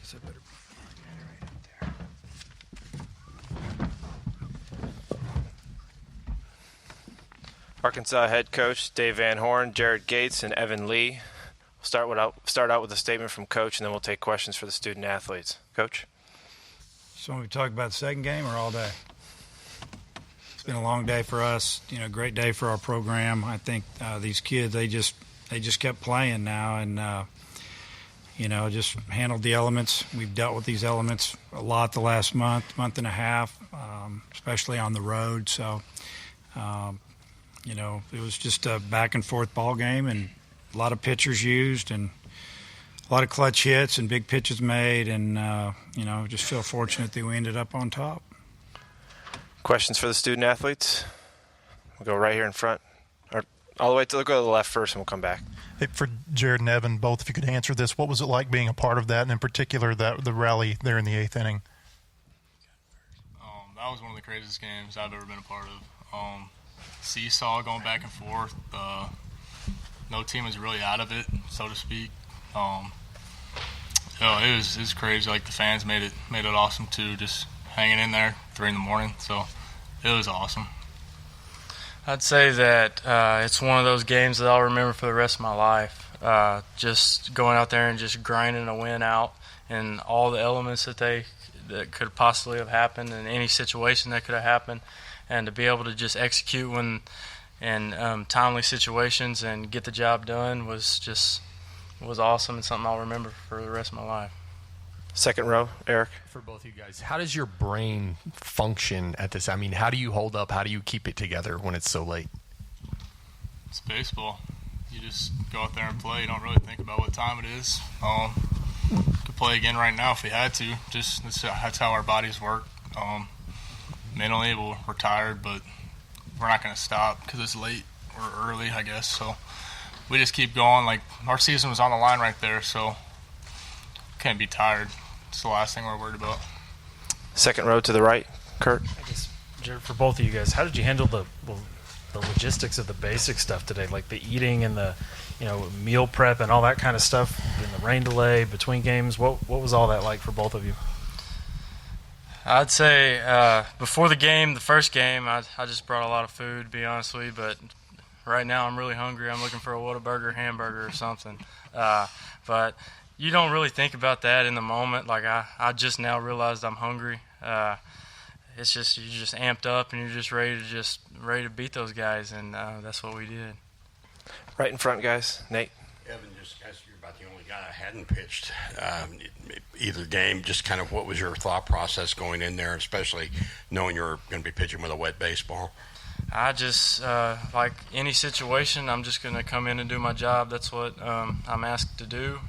So better. Arkansas head coach Dave Van Horn, Jared Gates, and Evan Lee. We'll start out with a statement from Coach, and then we'll take questions for the student athletes. Coach? So we talk about the second game or all day? It's been a long day for us. Great day for our program. I think these kids, they just kept playing now, and just handled the elements. We've dealt with these elements a lot the last month and a half, especially on the road. So. It was just a back-and-forth ball game, and a lot of pitchers used, and a lot of clutch hits and big pitches made, and, just feel fortunate that we ended up on top. Questions for the student athletes? We'll go right here in front. Or all the way to go to the left first, and we'll come back. Hey, for Jared and Evan, both, if you could answer this, what was it like being a part of that, and in particular the rally there in the 8th inning? That was one of the craziest games I've ever been a part of. Seesaw going back and forth. No team is really out of it, so to speak. It was crazy. Like, the fans made it awesome too. Just hanging in there 3 a.m. So it was awesome. I'd say that it's one of those games that I'll remember for the rest of my life. Just going out there and just grinding a win out, and all the elements that could possibly have happened, in any situation that could have happened. And to be able to just execute in timely situations and get the job done was awesome, and something I'll remember for the rest of my life. Second row, Eric. For both of you guys, how does your brain function at this? I mean, how do you hold up? How do you keep it together when it's so late? It's baseball. You just go out there and play. You don't really think about what time it is. Could play again right now if we had to. That's how our bodies work. Mentally, we're tired, but we're not going to stop because it's late or early, I guess. So we just keep going. Like, our season was on the line right there, so can't be tired. It's the last thing we're worried about. Second row to the right, Kurt. I guess, Jared, for both of you guys, how did you handle the logistics of the basic stuff today, like the eating and the meal prep and all that kind of stuff, and the rain delay between games? What was all that like for both of you? I'd say before the game, the first game, I just brought a lot of food, to be honest with you. But right now I'm really hungry. I'm looking for a Whataburger, hamburger, or something. But you don't really think about that in the moment. Like, I just now realized I'm hungry. It's just, you're just amped up and you're just ready to beat those guys, and that's what we did. Right in front, guys. Nate. Evan, just asked you about the only guy that hadn't pitched either game. Just kind of what was your thought process going in there, especially knowing you're going to be pitching with a wet baseball? I just, like any situation, I'm just going to come in and do my job. That's what I'm asked to do.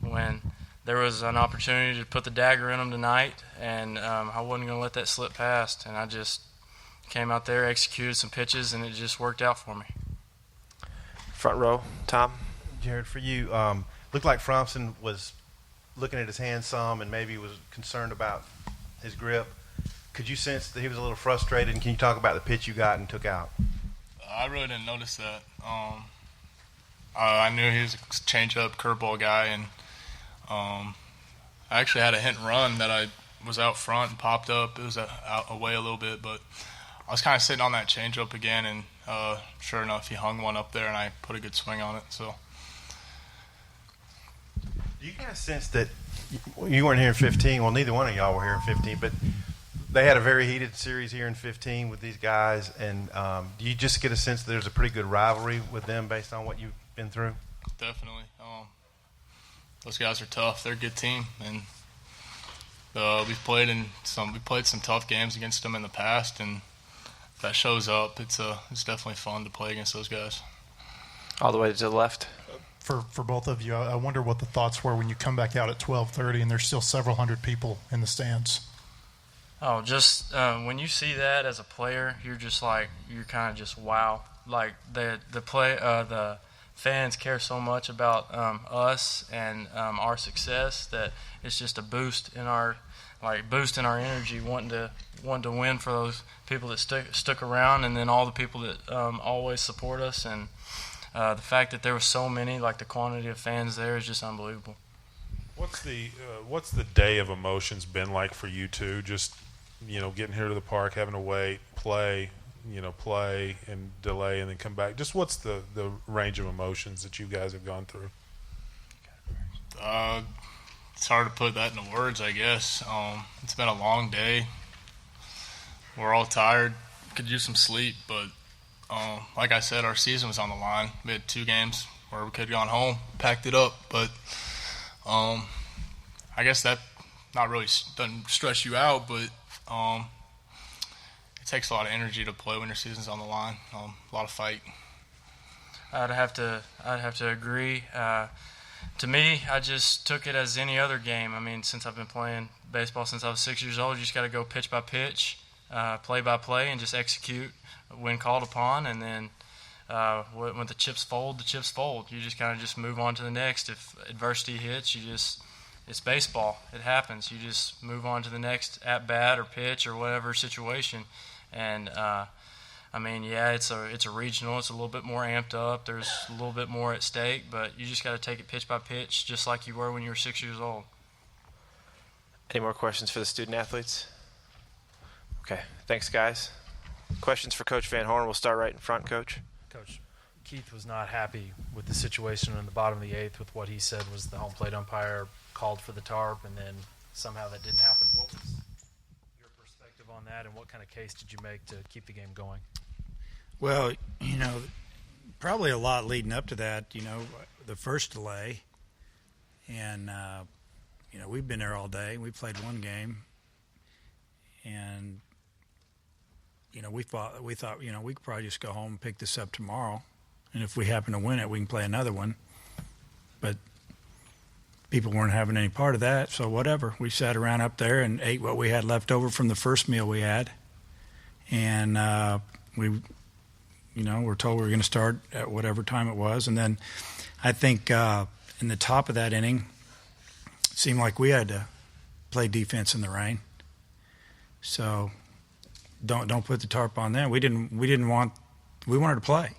When there was an opportunity to put the dagger in them tonight, and I wasn't going to let that slip past, and I just came out there, executed some pitches, and it just worked out for me. Front row, Tom. Jared, for you, looked like Fromson was looking at his hand some and maybe was concerned about his grip. Could you sense that he was a little frustrated, and can you talk about the pitch you got and took out? I really didn't notice that. I knew he was a change-up curveball guy, and I actually had a hit and run that I was out front and popped up. It was away a little bit, but I was kind of sitting on that change-up again, and sure enough, he hung one up there, and I put a good swing on it. So, do you guys sense that you weren't here in 15? Well, neither one of y'all were here in 15, but they had a very heated series here in 15 with these guys, and do you just get a sense that there's a pretty good rivalry with them based on what you've been through? Definitely. Those guys are tough. They're a good team, and we've played some tough games against them in the past, and if that shows up, it's definitely fun to play against those guys. All the way to the left. For both of you, I wonder what the thoughts were when you come back out at 12:30 and there's still several hundred people in the stands. Oh, just when you see that as a player, you're kind of just wow. Like the fans care so much about us and our success that it's just a boost in our energy, wanting to win for those people that stuck around, and then all the people that always support us, and the fact that there were so many, like the quantity of fans there is just unbelievable. What's the day of emotions been like for you two? Just, getting here to the park, having to wait, play and delay and then come back. Just what's the range of emotions that you guys have gone through? It's hard to put that into words, I guess. It's been a long day. We're all tired. Could use some sleep, but like I said, our season was on the line. We had 2 games where we could have gone home, packed it up, but I guess that not really doesn't stress you out, but it takes a lot of energy to play when your season's on the line. A lot of fight. I'd have to agree. To me, I just took it as any other game. I mean, since I've been playing baseball since I was 6 years old, you just got to go pitch by pitch, play by play, and just execute when called upon. And then when the chips fold, the chips fold. You just kind of just move on to the next. If adversity hits, it's baseball. It happens. You just move on to the next at bat or pitch or whatever situation. And I mean, yeah, it's a regional. It's a little bit more amped up. There's a little bit more at stake, but you just got to take it pitch by pitch, just like you were when you were 6 years old. Any more questions for the student athletes? Okay, thanks, guys. Questions for Coach Van Horn. We'll start right in front, Coach. Coach, Keith was not happy with the situation in the bottom of the 8th with what he said was the home plate umpire called for the tarp, and then somehow that didn't happen. What was your perspective on that, and what kind of case did you make to keep the game going? Well, probably a lot leading up to that, the first delay. And, we've been there all day. We played one game. And, we thought, we could probably just go home and pick this up tomorrow. And if we happen to win it, we can play another one. But people weren't having any part of that, so whatever. We sat around up there and ate what we had left over from the first meal we had. And we're told we were going to start at whatever time it was. And then I think in the top of that inning, it seemed like we had to play defense in the rain. So don't put the tarp on them. We wanted to play,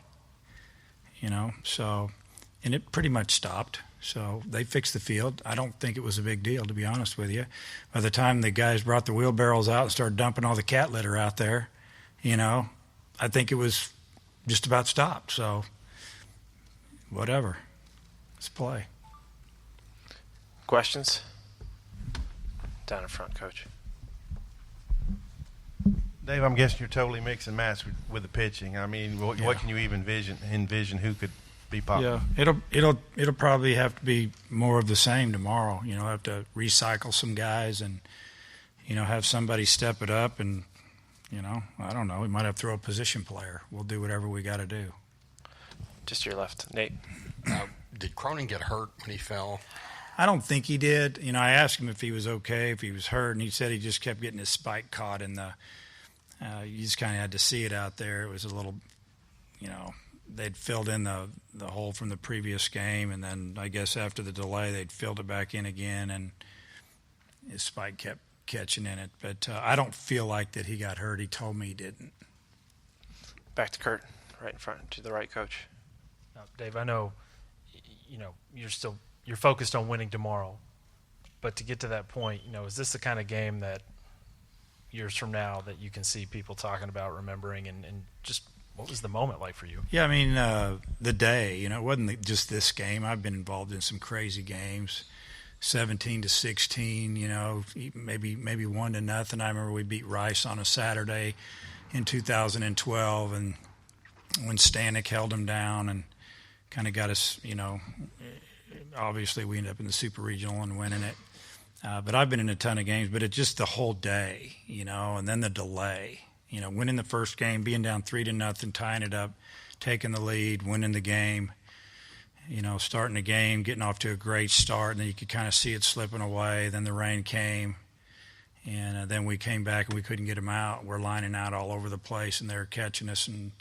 so, and it pretty much stopped. So they fixed the field. I don't think it was a big deal, to be honest with you. By the time the guys brought the wheelbarrows out and started dumping all the cat litter out there, I think it was just about stopped. So whatever. Let's play. Questions? Down in front, Coach. Dave, I'm guessing you're totally mix and match with the pitching. I mean, what can you even envision who could be popular? Yeah, it'll probably have to be more of the same tomorrow. Have to recycle some guys and have somebody step it up, and I don't know. We might have to throw a position player. We'll do whatever we got to do. Just to your left, Nate. Did Cronin get hurt when he fell? I don't think he did. I asked him if he was okay, if he was hurt, and he said he just kept getting his spike caught in the. You just kind of had to see it out there. It was a little, they'd filled in the hole from the previous game, and then I guess after the delay they'd filled it back in again, and his spike kept catching in it. But I don't feel like that he got hurt. He told me he didn't. Back to Kurt, right in front, to the right, Coach. Now, Dave, I know, you're focused on winning tomorrow, but to get to that point, is this the kind of game that years from now that you can see people talking about, remembering, and just what was the moment like for you? Yeah, I mean, the day, it wasn't just this game. I've been involved in some crazy games, 17-16, maybe 1-0. I remember we beat Rice on a Saturday in 2012, and when Stanek held them down and kind of got us, obviously we ended up in the Super Regional and winning it. But I've been in a ton of games, but it's just the whole day, and then the delay, winning the first game, being down 3-0, tying it up, taking the lead, winning the game, starting the game, getting off to a great start, and then you could kind of see it slipping away. Then the rain came, and then we came back and we couldn't get them out. We're lining out all over the place, and they're catching us and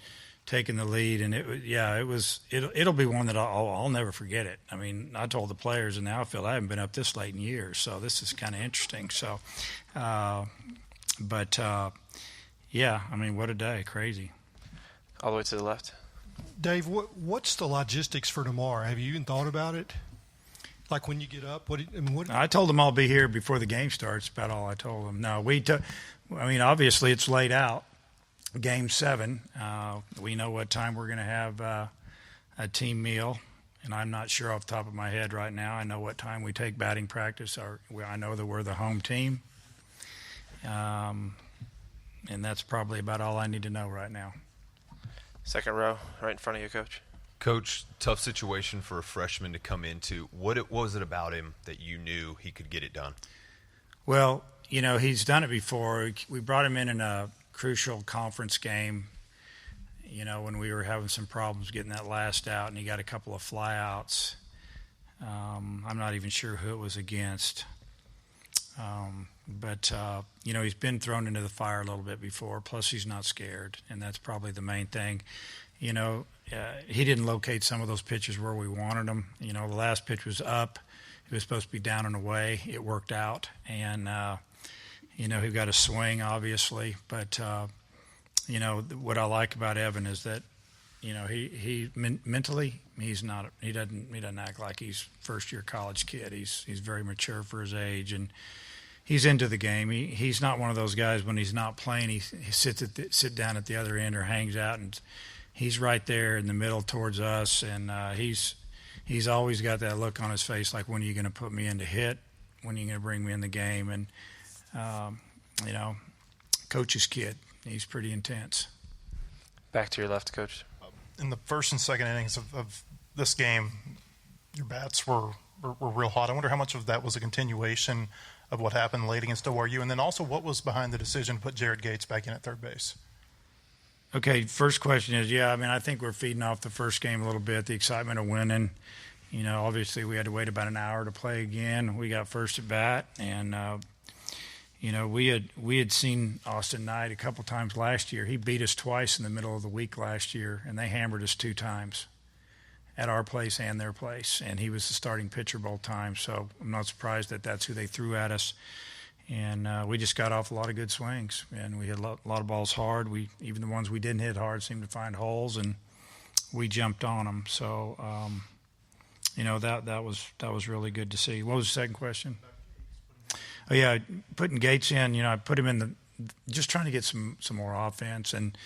taking the lead. And it'll be one that I'll never forget it. I mean, I told the players in the outfield I haven't been up this late in years, so this is kind of interesting. So, yeah, I mean, what a day, crazy. All the way to the left. Dave, what's the logistics for tomorrow? Have you even thought about it? Like when you get up, what? I told them I'll be here before the game starts. About all I told them. No, obviously it's laid out. Game 7. We know what time we're going to have a team meal, and I'm not sure off the top of my head right now. I know what time we take batting practice. I know that we're the home team, and that's probably about all I need to know right now. Second row, right in front of you, Coach. Coach, tough situation for a freshman to come into. What was it about him that you knew he could get it done? Well, he's done it before. We brought him in a crucial conference game, when we were having some problems getting that last out, and he got a couple of flyouts. I'm not even sure who it was against. But he's been thrown into the fire a little bit before, plus he's not scared, and that's probably the main thing. He didn't locate some of those pitches where we wanted them. The last pitch was up. It was supposed to be down and away. It worked out, and he got a swing, obviously. But, what I like about Evan is that, he mentally, he doesn't act like he's first-year college kid. He's very mature for his age, and he's into the game. He's not one of those guys when he's not playing, he sit down at the other end or hangs out, and he's right there in the middle towards us, and he's always got that look on his face like, when are you going to put me in to hit? When are you going to bring me in the game? And, coach's kid. He's pretty intense. Back to your left, Coach. In the first and second innings of this game, your bats were real hot. I wonder how much of that was a continuation of what happened late against ORU, and then also what was behind the decision to put Jared Gates back in at third base? Okay, first question is, I think we're feeding off the first game a little bit, the excitement of winning. Obviously we had to wait about an hour to play again. We got first at bat, and we had seen Austin Knight a couple times last year. He beat us twice in the middle of the week last year, and they hammered us 2 times at our place and their place, and he was the starting pitcher both times. So I'm not surprised that that's who they threw at us. And we just got off a lot of good swings, and we hit a lot of balls hard. Even the ones we didn't hit hard seemed to find holes, and we jumped on them. So, that was really good to see. What was the second question? Oh yeah, putting Gates in. I put him in just trying to get some more offense, and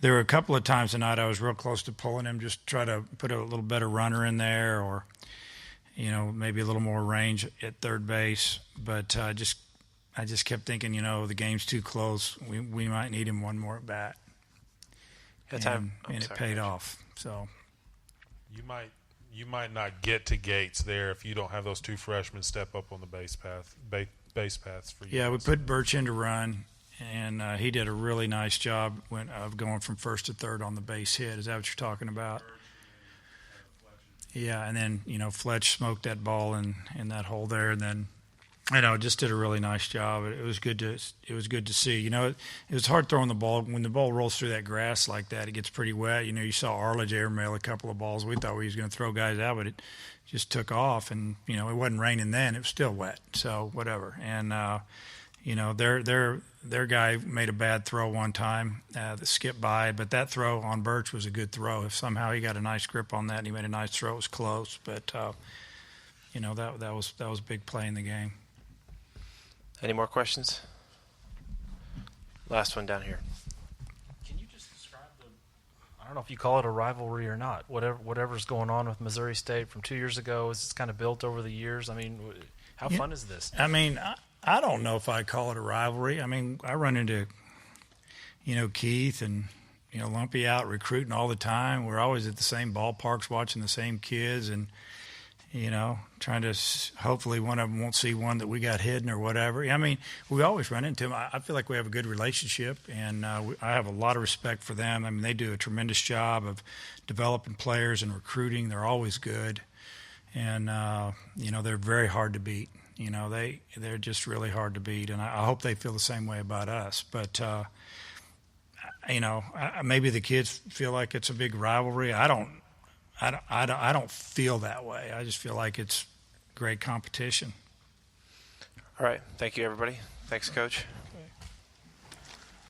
there were a couple of times tonight I was real close to pulling him, just try to put a little better runner in there, or maybe a little more range at third base, but I just kept thinking, the game's too close. We might need him one more at bat. And it paid off. So you might not get to Gates there if you don't have those 2 freshmen step up on the base paths for you. Yeah, we put Birch in to run, and he did a really nice job of going from first to third on the base hit. Is that what you're talking about? Yeah, and then Fletch smoked that ball in that hole there, and then. Just did a really nice job. It was good to see. It was hard throwing the ball. When the ball rolls through that grass like that, it gets pretty wet. You saw Arledge airmail a couple of balls. We thought he was going to throw guys out, but it just took off. And, it wasn't raining then. It was still wet. So, whatever. And, their guy made a bad throw one time that skipped by. But that throw on Birch was a good throw. If somehow he got a nice grip on that and he made a nice throw, it was close. But, that was a big play in the game. Any more questions? Last one down here. Can you just describe I don't know if you call it a rivalry or not, whatever's going on with Missouri State from 2 years ago, is it's kind of built over the years? I mean, how fun is this? I mean, I don't know if I call it a rivalry. I mean, I run into, Keith and, Lumpy out recruiting all the time. We're always at the same ballparks watching the same kids and, trying to hopefully one of them won't see one that we got hidden or whatever. I mean, we always run into them. I feel like we have a good relationship, and I have a lot of respect for them. I mean, they do a tremendous job of developing players and recruiting. They're always good, and, they're very hard to beat. They're just really hard to beat, and I hope they feel the same way about us. But, maybe the kids feel like it's a big rivalry. I don't feel that way. I just feel like it's great competition. All right. Thank you, everybody. Thanks, Coach.